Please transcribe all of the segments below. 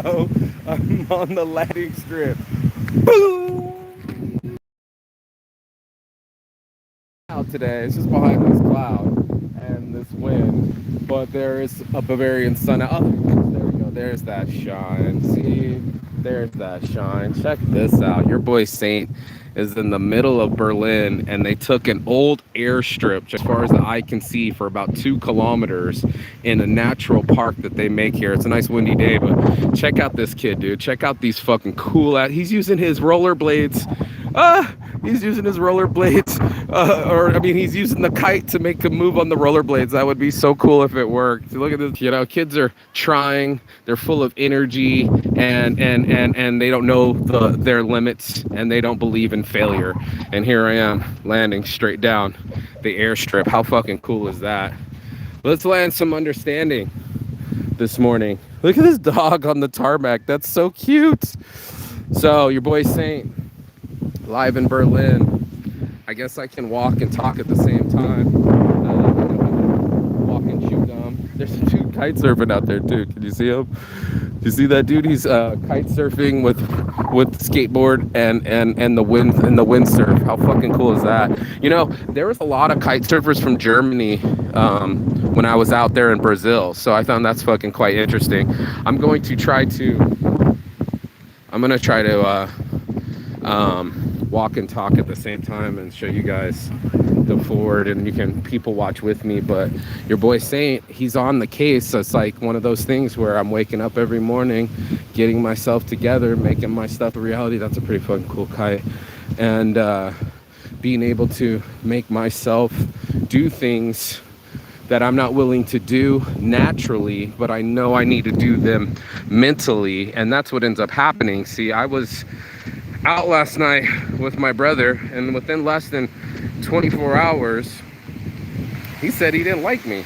So I'm on the landing strip. Boom! Out today. It's just behind this cloud and this wind, but there is a Bavarian sun out. Oh, there we go. There's that shine. See, there's that shine. Check this out. Your boy Saint is in the middle of Berlin, and they took an old airstrip, as far as the eye can see, for about 2 kilometers in a natural park that they make here. It's a nice windy day, but check out this kid, dude. Check out these fucking cool. He's using his rollerblades. He's using his rollerblades, or I mean, he's using the kite to make him move on the rollerblades. That would be so cool if it worked. Look at this, kids are trying. They're full of energy, and they don't know their limits, and they don't believe in failure. And here I am landing straight down the airstrip. How fucking cool is that? Let's land some understanding this morning. Look at this dog on the tarmac. That's so cute. So your boy Saint, live in Berlin. I guess I can walk and talk at the same time. Walk and chew gum. There's a dude kite surfing out there too. Can you see him? Do you see that dude? He's kite surfing with skateboard and the windsurf. How fucking cool is that? There was a lot of kite surfers from Germany when I was out there in Brazil. So I found that's fucking quite interesting. I'm gonna try to walk and talk at the same time and show you guys the ford, and you can people watch with me. But your boy Saint, he's on the case. So it's like one of those things where I'm waking up every morning, getting myself together, making my stuff a reality. That's a pretty fucking cool kite. And being able to make myself do things that I'm not willing to do naturally, but I know I need to do them mentally. And that's what ends up happening. See, I was out last night with my brother, and within less than 24 hours, he said he didn't like me.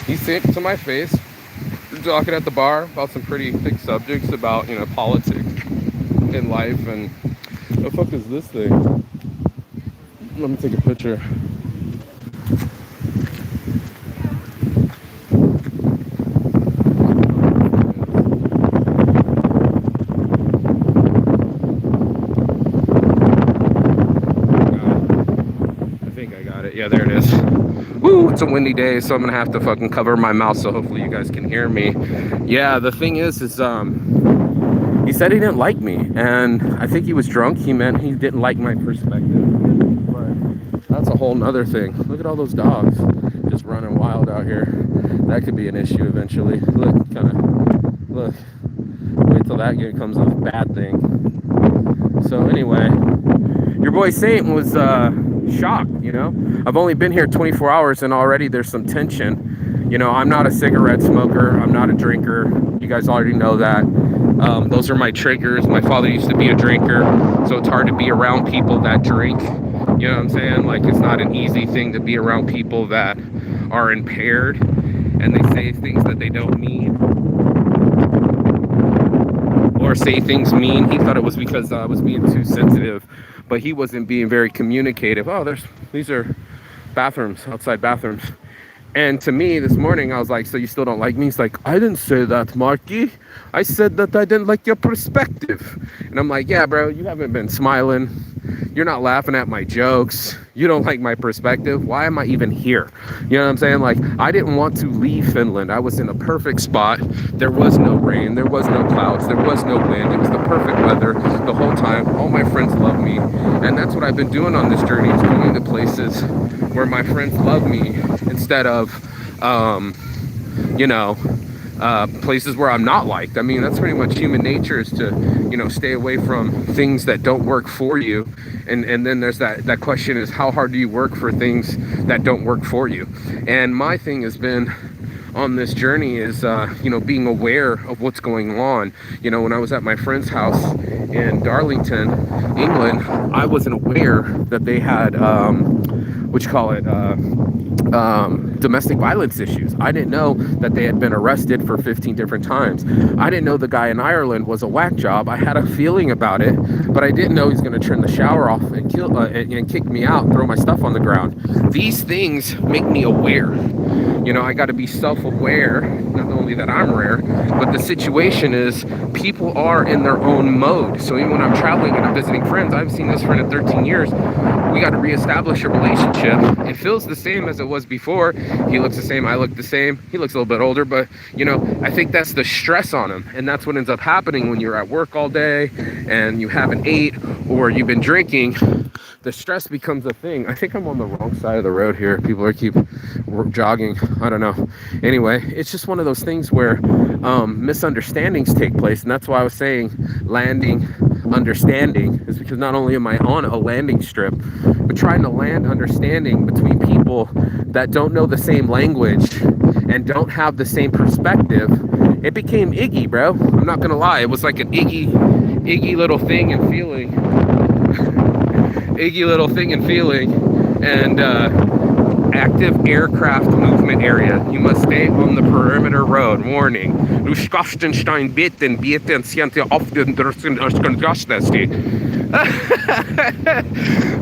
He said to my face, talking at the bar about some pretty big subjects about, politics in life. And the fuck is this thing? Let me take a picture. Yeah, there it is. Woo, it's a windy day, so I'm gonna have to fucking cover my mouth, so hopefully you guys can hear me. Yeah, the thing is he said he didn't like me, and I think he was drunk. He meant he didn't like my perspective, but that's a whole nother thing. Look at all those dogs just running wild out here. That could be an issue eventually. Look, wait till that becomes a bad thing. So anyway, your boy Saint was shocked. I've only been here 24 hours and already there's some tension. I'm not a cigarette smoker. I'm not a drinker. You guys already know that. Those are my triggers. My father used to be a drinker, so it's hard to be around people that drink. You know what I'm saying? Like, it's not an easy thing to be around people that are impaired and they say things that they don't mean, or say things mean. He thought it was because I was being too sensitive, but he wasn't being very communicative. Oh, these are bathrooms, outside bathrooms. And to me this morning, I was like, so you still don't like me? He's like, I didn't say that, Marky. I said that I didn't like your perspective. And I'm like, yeah, bro, you haven't been smiling. You're not laughing at my jokes. You don't like my perspective. Why am I even here? You know what I'm saying? Like, I didn't want to leave Finland. I was in a perfect spot. There was no rain. There was no clouds. There was no wind. It was the perfect weather the whole time. All my friends love me. And that's what I've been doing on this journey, is going to places where my friends love me instead of, places where I'm not liked. I mean, that's pretty much human nature, is to, stay away from things that don't work for you. And then there's that question is, how hard do you work for things that don't work for you? And my thing has been on this journey is, being aware of what's going on. When I was at my friend's house in Darlington, England, I wasn't aware that they had, domestic violence issues. I didn't know that they had been arrested for 15 different times. I didn't know the guy in Ireland was a whack job. I had a feeling about it, but I didn't know he's going to turn the shower off and and kick me out, throw my stuff on the ground. These things make me aware. You know, I got to be self-aware, not only that I'm rare, but the situation is people are in their own mode. So even when I'm traveling and I'm visiting friends, I've seen this friend in 13 years, we got to reestablish a relationship. It feels the same as it was before. He looks the same, I look the same. He looks a little bit older, but you know, I think that's the stress on him. And that's what ends up happening when you're at work all day and you haven't ate or you've been drinking. The stress becomes a thing. I think I'm on the wrong side of the road here. People keep jogging. I don't know. Anyway, it's just one of those things where misunderstandings take place. And that's why I was saying landing understanding is because not only am I on a landing strip, but trying to land understanding between people that don't know the same language and don't have the same perspective. It became Iggy, bro. I'm not going to lie. It was like an Iggy little thing and feeling. Iggy little thing and feeling. And active aircraft movement area. You must stay on the perimeter road. Warning. Du Schaftenstein bitten siente auf den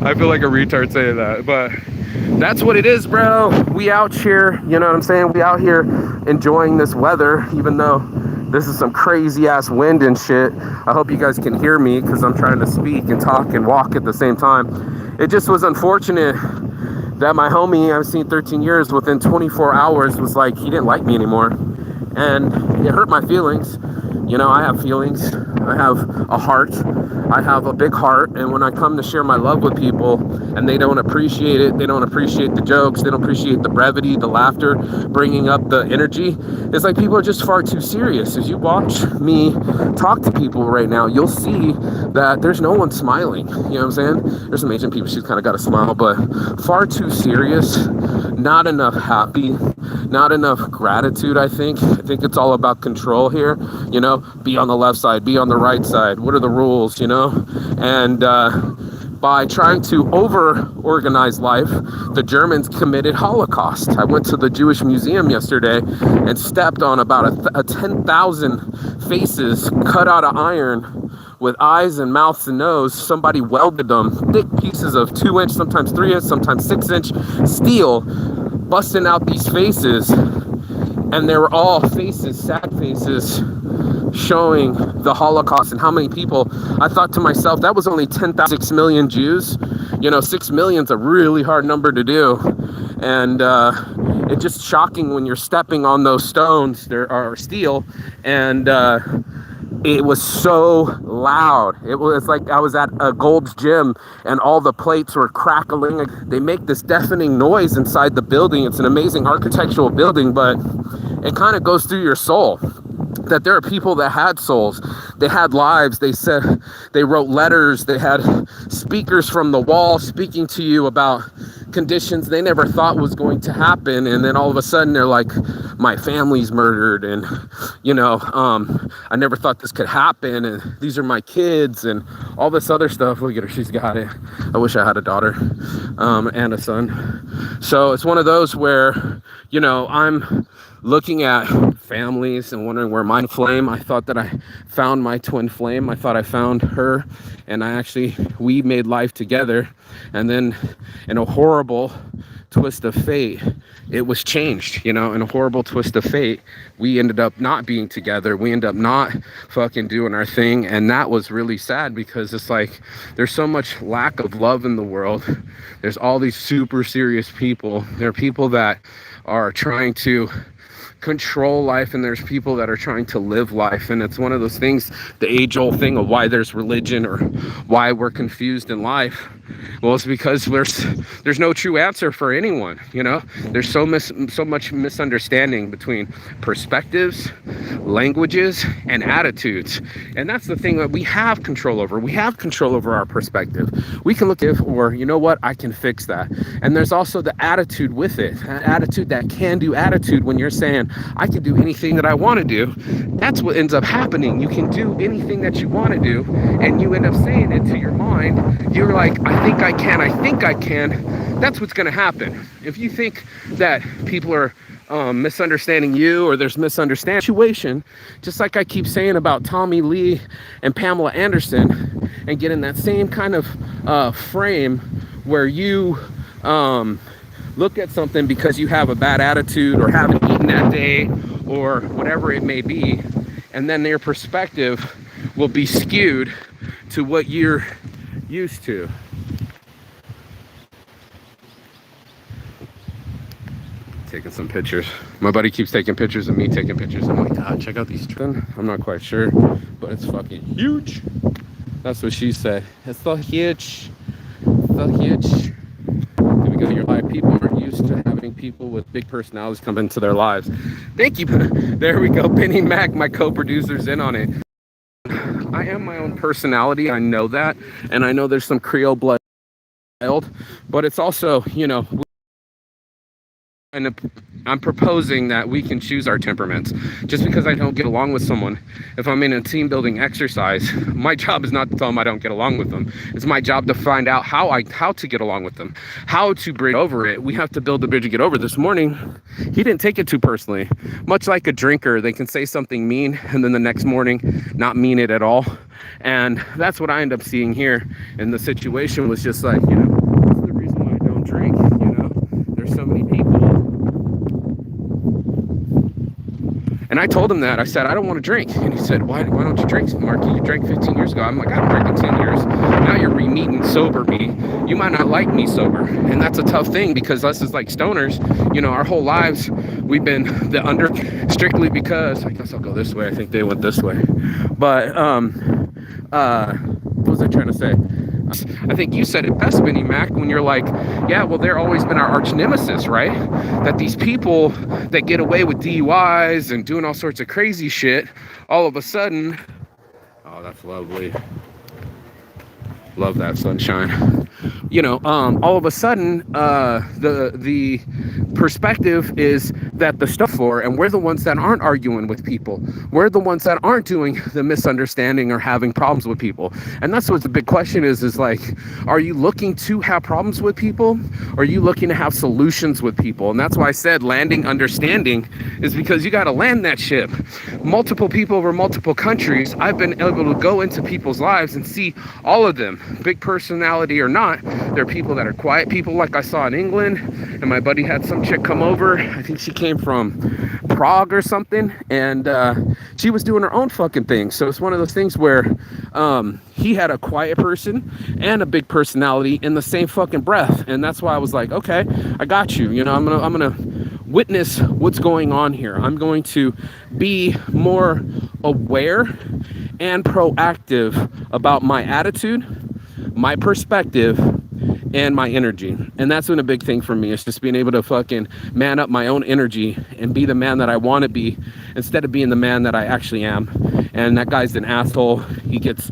I feel like a retard saying that, but that's what it is, bro. We out here, you know what I'm saying? We out here enjoying this weather, even though this is some crazy ass wind and shit. I hope you guys can hear me because I'm trying to speak and talk and walk at the same time. It just was unfortunate that my homie I've seen 13 years within 24 hours was like, he didn't like me anymore. And it hurt my feelings. You know, I have feelings. I have a heart. I have a big heart. And when I come to share my love with people and they don't appreciate it, they don't appreciate the jokes, they don't appreciate the brevity, the laughter, bringing up the energy, it's like people are just far too serious. As you watch me talk to people right now, you'll see that there's no one smiling. You know what I'm saying? There's some Asian people, she's kind of got a smile, but far too serious, not enough happy, not enough gratitude, I think. I think it's all about control here. You know, be on the left side, be on the right side. What are the rules, you know? And by trying to over-organize life, the Germans committed Holocaust. I went to the Jewish Museum yesterday and stepped on about a 10,000 faces cut out of iron with eyes and mouths and nose. Somebody welded them, thick pieces of 2-inch, sometimes 3-inch, sometimes 6-inch steel, busting out these faces. And they were all faces, sad faces, showing the Holocaust and how many people. I thought to myself, that was only 6 million Jews. You know, 6 million's a really hard number to do. And it's just shocking when you're stepping on those stones, there are steel, and it was so loud. It was like I was at a Gold's Gym and all the plates were crackling. They make this deafening noise inside the building. It's an amazing architectural building, but it kind of goes through your soul. That there are people that had souls, they had lives, they said, they wrote letters, they had speakers from the wall speaking to you about conditions they never thought was going to happen, and then all of a sudden they're like, my family's murdered, and you know, I never thought this could happen, and these are my kids, and all this other stuff. Look at her, she's got it. I wish I had a daughter and a son. So it's one of those where, you know, I'm looking at families and wondering where my flame. I thought that I found my twin flame. I thought I found her, and we made life together. And then in a horrible twist of fate, it was changed, you know. In a horrible twist of fate, we ended up not being together. We ended up not fucking doing our thing. And that was really sad because it's like there's so much lack of love in the world. There's all these super serious people. There are people that are trying to control life, and there's people that are trying to live life. And it's one of those things, the age-old thing of why there's religion or why we're confused in life. Well, it's because there's no true answer for anyone, you know. There's so much misunderstanding between perspectives, languages, and attitudes. And that's the thing that we have control over. We have control over our perspective. We can look at, or you know what, I can fix that. And there's also the attitude with it, an attitude, that can-do attitude, when you're saying, I can do anything that I want to do. That's what ends up happening. You can do anything that you want to do, and you end up saying it to your mind. You're like, I I think I can, that's what's going to happen. If you think that people are misunderstanding you, or there's misunderstanding situation, just like I keep saying about Tommy Lee and Pamela Anderson, and get in that same kind of frame where you look at something because you have a bad attitude or haven't eaten that day or whatever it may be, and then their perspective will be skewed to what you're used to. Taking some pictures. My buddy keeps taking pictures of me taking pictures. I'm like, God, check out these trees. I'm not quite sure, but it's fucking huge. That's what she said. It's so huge. So huge. There we go. Your life. People aren't used to having people with big personalities come into their lives. Thank you. There we go. Benny Mac, my co-producer's in on it. I am my own personality. I know that. And I know there's some Creole blood, but it's also, you know, and I'm proposing that we can choose our temperaments. Just because I don't get along with someone, if I'm in a team building exercise, my job is not to tell them I don't get along with them. It's my job to find out how to get along with them, how to bridge over it. We have to build the bridge to get over. This morning, he didn't take it too personally. Much like a drinker, they can say something mean and then the next morning not mean it at all. And that's what I end up seeing here. And the situation was just like, you know, that's the reason why I don't drink. You know, there's so many people. And I told him that. I said, I don't want to drink. And he said, why don't you drink, Marky? You drank 15 years ago. I'm like, I haven't drank in 10 years. Now you're re-meeting sober me. You might not like me sober. And that's a tough thing, because us as like stoners, you know, our whole lives, we've been the under, strictly because, I guess I'll go this way. I think they went this way. But, what was I trying to say? I think you said it best, Benny Mac, when you're like, yeah, well, they're always been our arch nemesis, right? That these people that get away with DUIs and doing all sorts of crazy shit, all of a sudden, oh, that's lovely. Love that sunshine. You know, all of a sudden, the perspective is that the stuff for, and we're the ones that aren't arguing with people. We're the ones that aren't doing the misunderstanding or having problems with people. And that's what the big question is like, are you looking to have problems with people? Or are you looking to have solutions with people? And that's why I said landing understanding is because you got to land that ship. Multiple people over multiple countries. I've been able to go into people's lives and see all of them, big personality or not. There are people that are quiet people, like I saw in England, and my buddy had some chick come over. I think she came from Prague or something, and she was doing her own fucking thing. So it's one of those things where he had a quiet person and a big personality in the same fucking breath. And that's why I was like, okay, I got you. You know, I'm gonna witness what's going on here. I'm going to be more aware and proactive about my attitude, my perspective, and my energy. And that's been a big thing for me. It's just being able to fucking man up my own energy and be the man that I want to be, instead of being the man that I actually am. And that guy's an asshole. He gets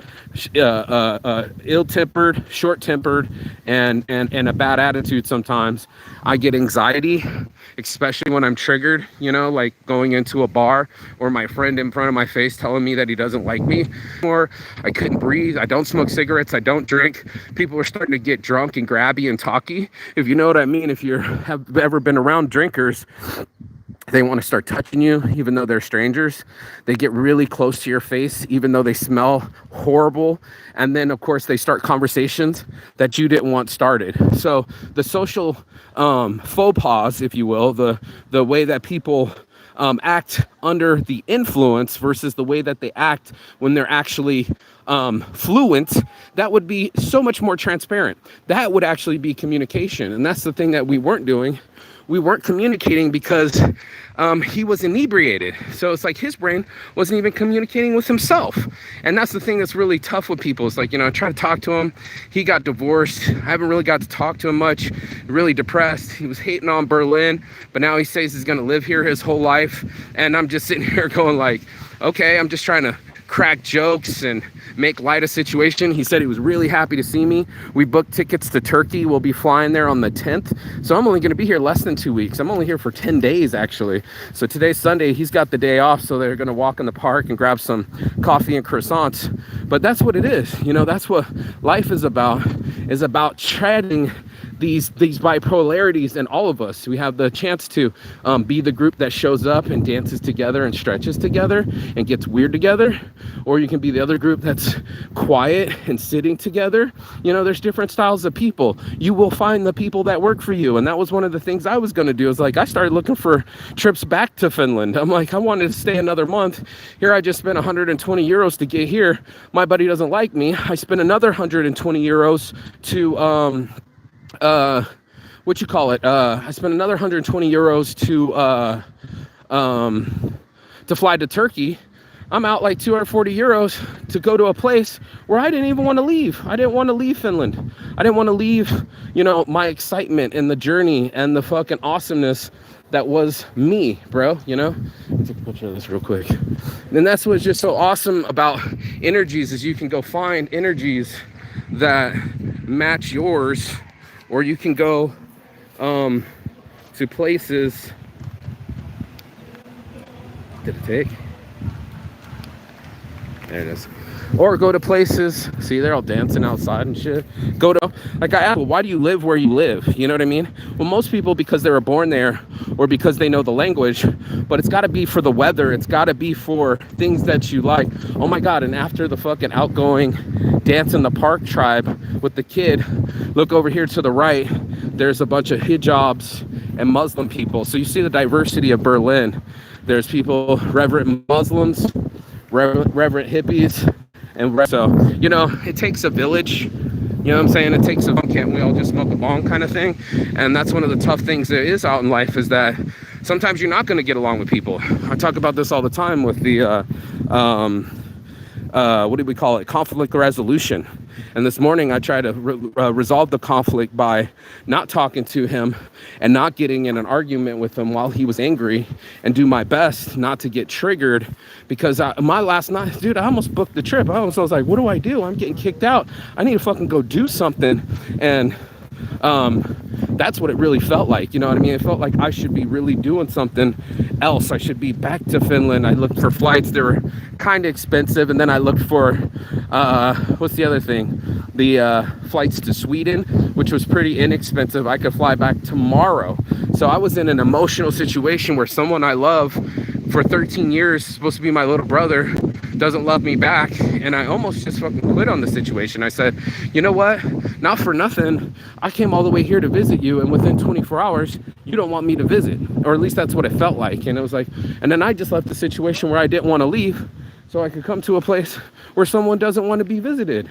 ill-tempered, short-tempered, and a bad attitude sometimes. I get anxiety, especially when I'm triggered, you know, like going into a bar or my friend in front of my face telling me that he doesn't like me, or I couldn't breathe. I don't smoke cigarettes. I don't drink. People are starting to get drunk and grabby and talky. If you know what I mean, if you have ever been around drinkers, they want to start touching you, even though they're strangers. They get really close to your face, even though they smell horrible. And then, of course, they start conversations that you didn't want started. So the social faux pas, if you will, the way that people act under the influence versus the way that they act when they're actually fluent, that would be so much more transparent. That would actually be communication. And that's the thing that we weren't doing. We weren't communicating because he was inebriated. So it's like his brain wasn't even communicating with himself. And that's the thing that's really tough with people. It's like, you know, I try to talk to him. He got divorced. I haven't really got to talk to him much. Really depressed. He was hating on Berlin, but now he says he's going to live here his whole life. And I'm just sitting here going like, okay, I'm just trying to crack jokes and make light of situation. He said he was really happy to see me. We booked tickets to Turkey. We'll be flying there on the 10th. So I'm only going to be here less than 2 weeks. I'm only here for 10 days, actually. So today's Sunday. He's got the day off. So they're going to walk in the park and grab some coffee and croissants. But that's what it is. You know, that's what life is about treading these bipolarities in all of us. We have the chance to be the group that shows up and dances together and stretches together and gets weird together, or you can be the other group that's quiet and sitting together. You know, there's different styles of people. You will find the people that work for you, and that was one of the things I was going to do. Is like I started looking for trips back to Finland. I'm like, I wanted to stay another month. Here I just spent 120 euros to get here. My buddy doesn't like me. I spent another 120 euros to I spent another 120 euros to fly to Turkey. I'm out like 240 euros to go to a place where I didn't even want to leave. I didn't want to leave Finland. I didn't want to leave, you know, my excitement and the journey and the fucking awesomeness that was me, bro, you know? Let me take a picture of this real quick. And that's what's just so awesome about energies, is you can go find energies that match yours, or you can go to places. Did it take? There it is. Or go to places, see, they're all dancing outside and shit. Go to, like I asked, well, why do you live where you live? You know what I mean? Well, most people, because they were born there or because they know the language, but it's got to be for the weather. It's got to be for things that you like. Oh my God, and after the fucking outgoing dance in the park tribe with the kid, look over here to the right, there's a bunch of hijabs and Muslim people. So you see the diversity of Berlin. There's people, reverent Muslims, reverent hippies, and so, you know, it takes a village. You know what I'm saying? It takes a, can't we all just smoke a bong kind of thing? And that's one of the tough things there is out in life, is that sometimes you're not going to get along with people. I talk about this all the time with the what do we call it? Conflict resolution. And this morning I tried to resolve the conflict by not talking to him and not getting in an argument with him while he was angry, and do my best not to get triggered, because my last night, dude, I almost booked the trip. I was like, what do? I'm getting kicked out. I need to fucking go do something. And that's what it really felt like. You know what I mean? It felt like I should be really doing something else. I should be back to Finland. I looked for flights. They were kind of expensive. And then I looked for, what's the other thing? The flights to Sweden, which was pretty inexpensive. I could fly back tomorrow. So I was in an emotional situation where someone I love for 13 years, supposed to be my little brother, doesn't love me back. And I almost just fucking quit on the situation. I said, you know what? Not for nothing, I came all the way here to visit you, and within 24 hours, you don't want me to visit. Or at least that's what it felt like. And it was like, and then I just left the situation where I didn't want to leave so I could come to a place where someone doesn't want to be visited.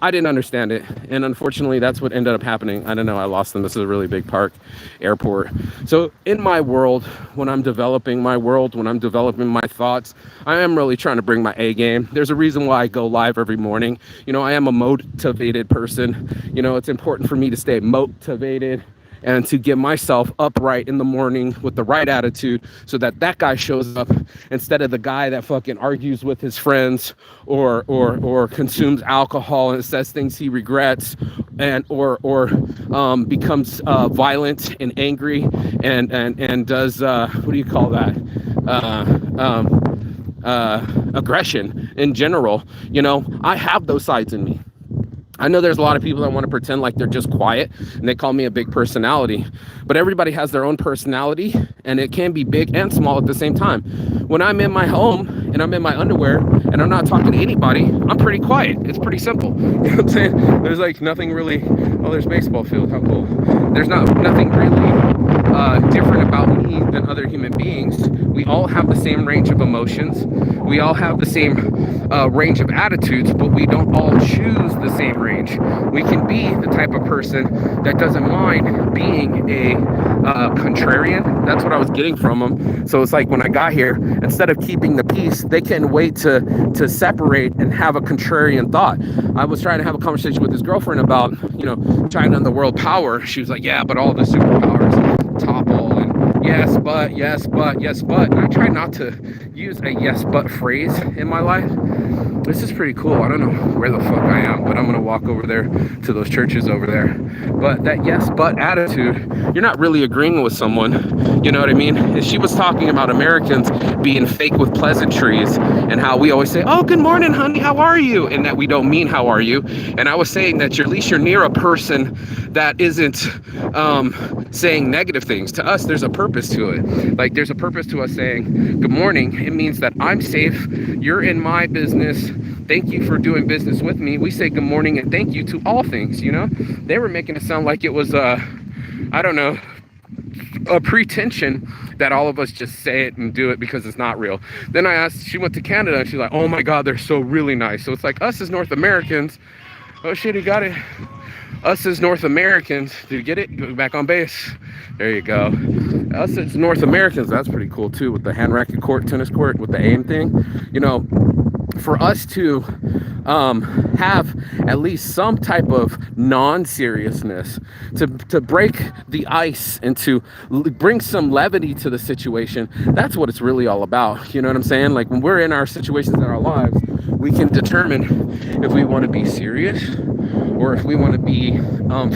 I didn't understand it, and unfortunately that's what ended up happening. I don't know, I lost them. This is a really big park, airport. So in my world, when I'm developing my world, when I'm developing my thoughts, I am really trying to bring my A game. There's a reason why I go live every morning. You know, I am a motivated person. You know, it's important for me to stay motivated and to get myself upright in the morning with the right attitude, so that that guy shows up instead of the guy that fucking argues with his friends or consumes alcohol and says things he regrets, and or becomes violent and angry and does what do you call that? Aggression in general. You know, I have those sides in me. I know there's a lot of people that want to pretend like they're just quiet, and they call me a big personality, but everybody has their own personality, and it can be big and small at the same time. When I'm in my home and I'm in my underwear and I'm not talking to anybody, I'm pretty quiet. It's pretty simple. You know what I'm saying? There's like nothing really, oh, there's baseball field. How cool. There's nothing really different about me than other human beings. We all have the same range of emotions. We all have the same range of attitudes, but we don't all choose the same range. We can be the type of person that doesn't mind being a contrarian. That's what I was getting from them. So it's like when I got here, instead of keeping the peace, they couldn't wait to separate and have a contrarian thought. I was trying to have a conversation with his girlfriend about, you know, China and the world power. She was like, yeah, but all the superpowers topple, and yes, but. And I try not to use a yes, but phrase in my life. This is pretty cool. I don't know where the fuck I am, but I'm gonna walk over there to those churches over there. But that yes but attitude, you're not really agreeing with someone. You know what I mean? She was talking about Americans being fake with pleasantries and how we always say, "Oh, good morning, honey. How are you?" and that we don't mean "how are you." And I was saying that at least you're near a person that isn't saying negative things. To us, there's a purpose to it. Like there's a purpose to us saying good morning. It means that I'm safe. You're in my business. Thank you for doing business with me. We say good morning and thank you to all things, you know? They were making it sound like it was, I don't know, a pretension that all of us just say it and do it because it's not real. Then I asked, she went to Canada and she's like, oh my God, they're so really nice. So it's like us as North Americans, oh shit, he got it. Us as North Americans, did you get it? Go back on base. There you go. Us as North Americans, that's pretty cool too, with the hand racket court, tennis court, with the aim thing. You know, for us to have at least some type of non-seriousness, to break the ice and to bring some levity to the situation, that's what it's really all about. You know what I'm saying? Like when we're in our situations in our lives, we can determine if we want to be serious or if we want to be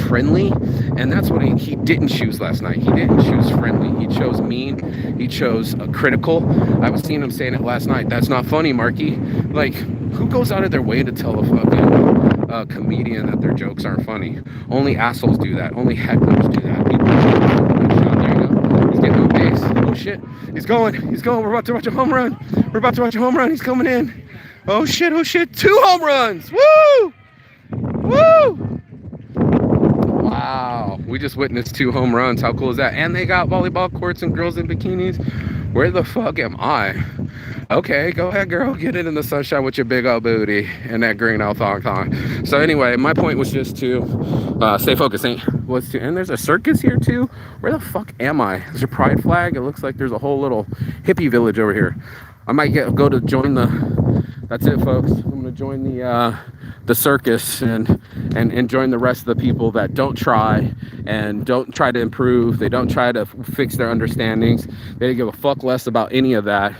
friendly. And that's what he didn't choose last night. He didn't choose friendly. He chose mean. He chose critical. I was seeing him saying it last night. That's not funny, Marky. Like, who goes out of their way to tell a fucking comedian that their jokes aren't funny? Only assholes do that. Only hecklers do that. People there you go. He's getting on base. Oh shit. He's going. He's going. We're about to watch a home run. We're about to watch a home run. He's coming in. Oh shit. Oh shit. 2 home runs. Woo! Woo! Wow. We just witnessed 2 home runs. How cool is that? And they got volleyball courts and girls in bikinis. Where the fuck am I? Okay, go ahead, girl. Get it in the sunshine with your big old booty and that green old thong. So anyway, my point was just to stay focused. And there's a circus here too. Where the fuck am I? There's a pride flag. It looks like there's a whole little hippie village over here. I might go to join the. That's it, folks. I'm gonna join the circus and join the rest of the people that don't try to improve. They don't try to fix their understandings. They give a fuck less about any of that.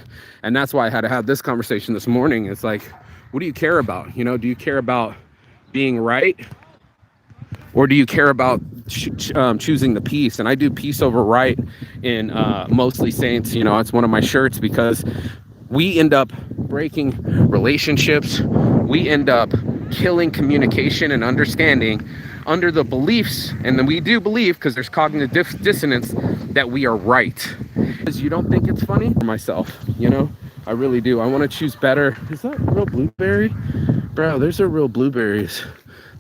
And that's why I had to have this conversation this morning. It's like, what do you care about? You know, do you care about being right? Or do you care about choosing the peace? And I do peace over right in Mostly Saints. You know, it's one of my shirts because we end up breaking relationships. We end up killing communication and understanding under the beliefs, and then we do believe, because there's cognitive dissonance, that we are right. Because you don't think it's funny? For myself, you know, I really do. I want to choose better. Is that real blueberry? Bro, there's a real blueberries.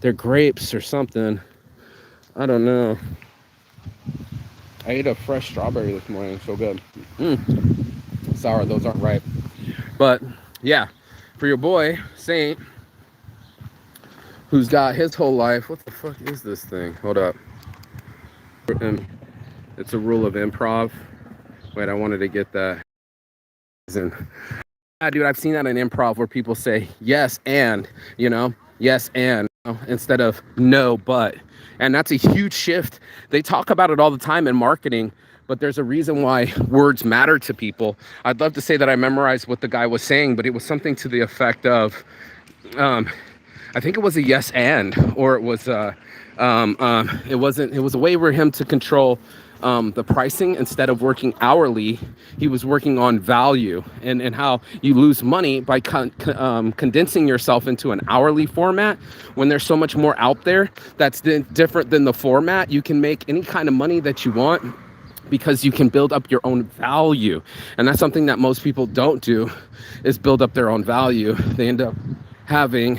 They're grapes or something. I don't know. I ate a fresh strawberry this morning. So good. Sour, those aren't ripe. But yeah, for your boy Saint, who's got his whole life. What the fuck is this thing? Hold up. It's a rule of improv. Wait, I wanted to get that. Yeah, dude, I've seen that in improv where people say yes and, you know, yes and, you know, instead of no but. And that's a huge shift. They talk about it all the time in marketing, but there's a reason why words matter to people. I'd love to say that I memorized what the guy was saying, but it was something to the effect of, I think it was a yes and, or it was it was a way for him to control the pricing. Instead of working hourly, he was working on value and how you lose money by condensing yourself into an hourly format. When there's so much more out there that's different than the format, you can make any kind of money that you want because you can build up your own value. And that's something that most people don't do, is build up their own value. They end up having,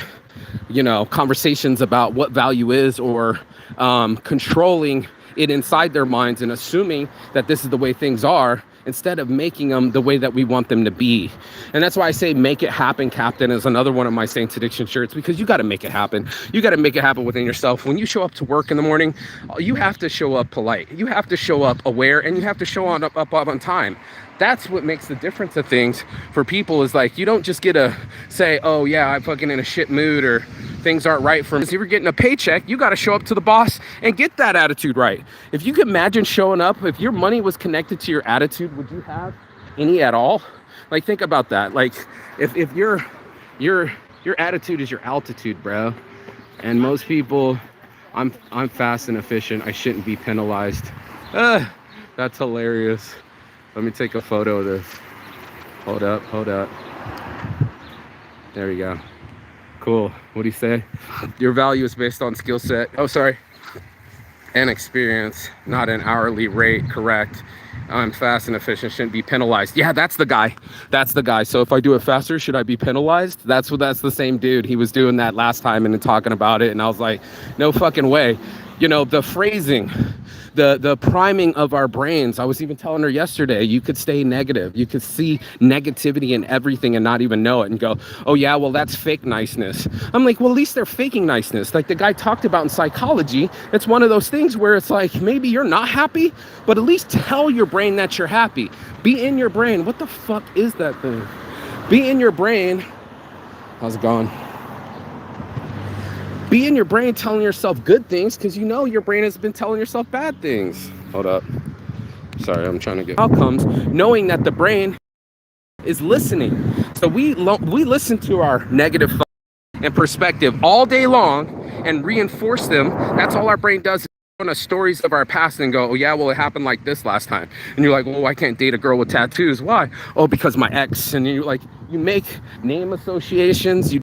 you know, conversations about what value is, or controlling it inside their minds and assuming that this is the way things are, instead of making them the way that we want them to be. And that's why I say make it happen, Captain, is another one of my Saints Addiction shirts, because you got to make it happen. You got to make it happen within yourself. When you show up to work in the morning, you have to show up polite. You have to show up aware, and you have to show up on time. That's what makes the difference of things for people, is like, you don't just get to say, oh yeah, I'm fucking in a shit mood, or things aren't right for me. If you're getting a paycheck, you got to show up to the boss and get that attitude right. If you could imagine showing up, if your money was connected to your attitude, would you have any at all? Like, think about that. Like, if you're Your attitude is your altitude, bro. And most people, I'm fast and efficient. I shouldn't be penalized. That's hilarious. Let me take a photo of this. Hold up, hold up. There we go. Cool. What do you say? Your value is based on skill set. Oh, sorry. And experience, not an hourly rate. Correct. I'm fast and efficient, shouldn't be penalized. Yeah, that's the guy. That's the guy. So if I do it faster, should I be penalized? That's the same dude. He was doing that last time and talking about it. And I was like, no fucking way. You know, the phrasing, the priming of our brains. I was even telling her yesterday, you could stay negative. You could see negativity in everything and not even know it and go, oh yeah, well, that's fake niceness. I'm like, well, at least they're faking niceness. Like the guy talked about in psychology, it's one of those things where it's like, maybe you're not happy, but at least tell your brain that you're happy. Be in your brain. What the fuck is that thing? Be in your brain. How's it going? Be in your brain telling yourself good things, because you know your brain has been telling yourself bad things. Hold up. Sorry, I'm trying to get outcomes, knowing that the brain is listening. So we listen to our negative thoughts and perspective all day long and reinforce them. That's all our brain does. On us stories of our past and go, oh yeah, well, it happened like this last time. And you're like, well, I can't date a girl with tattoos. Why? Oh, because my ex. And you like, you make name associations, you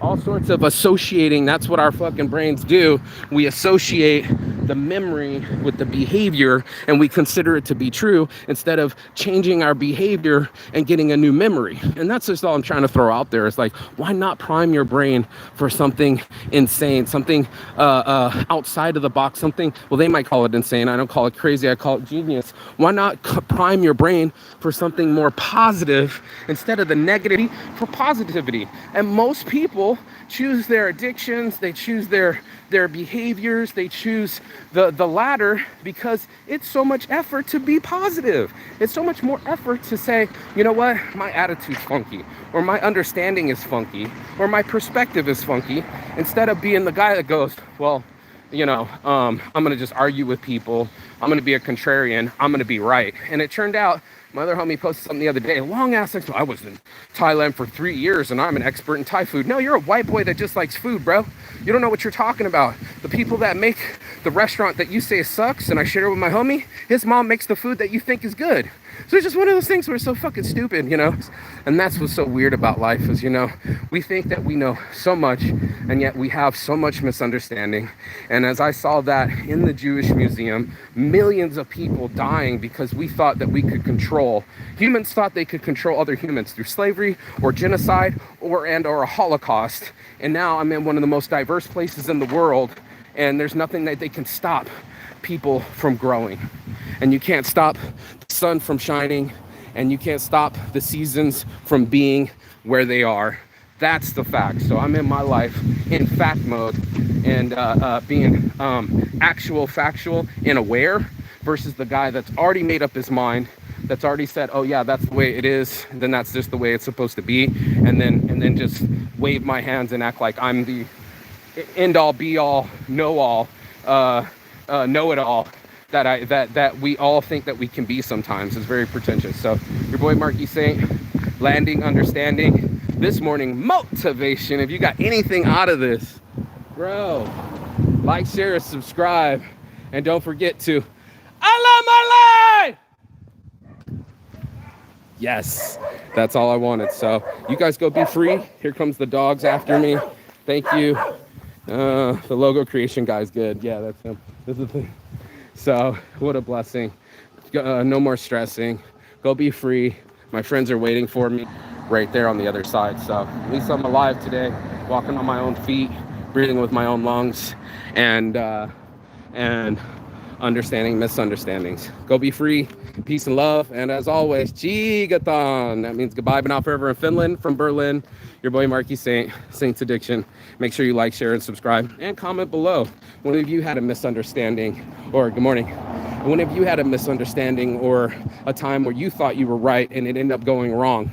all sorts of associating. That's what our fucking brains do. We associate the memory with the behavior and we consider it to be true instead of changing our behavior and getting a new memory. And that's just all I'm trying to throw out there. It's like, why not prime your brain for something insane, something outside of the box, something, well, they might call it insane. I don't call it crazy. I call it genius. Why not prime your brain for something more positive instead of the negativity for positivity? And most people choose their addictions, they choose their behaviors, they choose the latter because it's so much effort to be positive. It's so much more effort to say, you know what, my attitude's funky, or my understanding is funky, or my perspective is funky, instead of being the guy that goes, well, you know, I'm gonna just argue with people, I'm gonna be a contrarian, I'm gonna be right. And it turned out, my other homie posted something the other day, long ass explanation. I was in Thailand for 3 years and I'm an expert in Thai food. No, you're a white boy that just likes food, bro. You don't know what you're talking about. The people that make the restaurant that you say sucks, and I share it with my homie, his mom makes the food that you think is good. So it's just one of those things where it's so fucking stupid, you know? And that's what's so weird about life is, you know, we think that we know so much and yet we have so much misunderstanding. And as I saw that in the Jewish Museum, millions of people dying because we thought that we could control. Humans thought they could control other humans through slavery or genocide or a Holocaust. And now I'm in one of the most diverse places in the world, and there's nothing that they can stop people from growing. And you can't stop the sun from shining, and you can't stop the seasons from being where they are. That's the fact. So I'm in my life in fact mode and being actual factual and aware versus the guy that's already made up his mind, that's already said, oh yeah, that's the way it is, and then that's just the way it's supposed to be, and then just wave my hands and act like I'm the end all be all know all know it all that we all think that we can be sometimes. Is very pretentious. So your boy Marky Saint, landing, understanding this morning, motivation. If you got anything out of this, bro, like, share, subscribe, and don't forget to I love my life. Yes, that's all I wanted. So you guys go be free. Here comes the dogs after me. Thank you. The logo creation guy's good. Yeah, that's him. This is the thing. So what a blessing. No more stressing. Go be free. My friends are waiting for me right there on the other side. So at least I'm alive today, walking on my own feet, breathing with my own lungs, and understanding misunderstandings. Go be free. Peace and love. And as always, Jigathon. That means goodbye, but not forever in Finland. From Berlin, your boy Marky Saint, Saint's Addiction. Make sure you like, share, and subscribe, and comment below. When have you had a misunderstanding, or good morning, when have you had a misunderstanding or a time where you thought you were right and it ended up going wrong?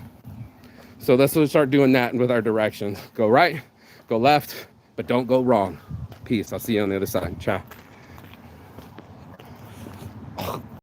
So let's start doing that with our directions. Go right, go left, but don't go wrong. Peace. I'll see you on the other side. Ciao.